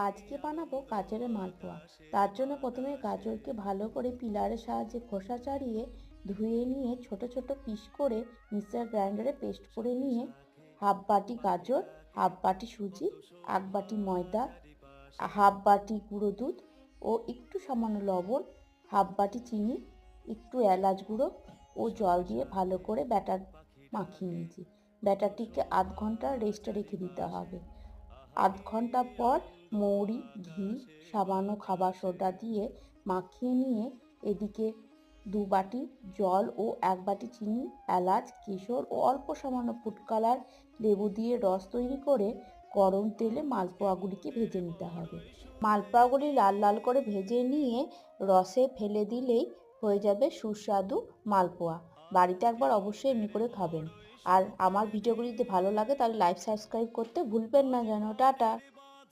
আজকে বানাবো গাজরের মালপোয়া। তার জন্য প্রথমে গাজরকে ভালো করে পিলারের সাহায্যে খোসা ছাড়িয়ে ধুয়ে নিয়ে ছোট ছোট পিস করে মিক্সার গ্রাইন্ডারে পেস্ট করে নিয়ে হাফ বাটি গাজর, হাফ বাটি সুজি, এক বাটি ময়দা, হাফ বাটি গুঁড়ো দুধ ও একটু সামান্য লবণ, হাফ বাটি চিনি, একটু এলাচ গুঁড়ো ও জল দিয়ে ভালো করে ব্যাটার মাখিয়ে নিয়েছি। ব্যাটারটিকে আধ ঘন্টা রেস্টে রেখে দিতে হবে। আধ ঘন্টা পর মৌরি, ঘি, সামান্য খাবার সোডা দিয়ে মাখিয়ে নিয়ে এদিকে 2 বাটি জল ও 1 বাটি চিনি, এলাচ, কেশর ও অল্প সামান্য ফুড কালার, লেবু দিয়ে রস তৈরি করে গরম তেলে মালপোয়াগুলিকে ভেজে নিতে হবে। মালপোয়াগুলি লাল লাল করে ভেজে নিয়ে রসে ফেলে দিলেই হয়ে যাবে সুস্বাদু মালপোয়া। বাড়িতে একবার অবশ্যই এমনি করে খাবেন। আর আমার ভিডিওগুলি যদি ভালো লাগে তাহলে লাইক সাবস্ক্রাইব করতে ভুলবেন না যেন। টাটা।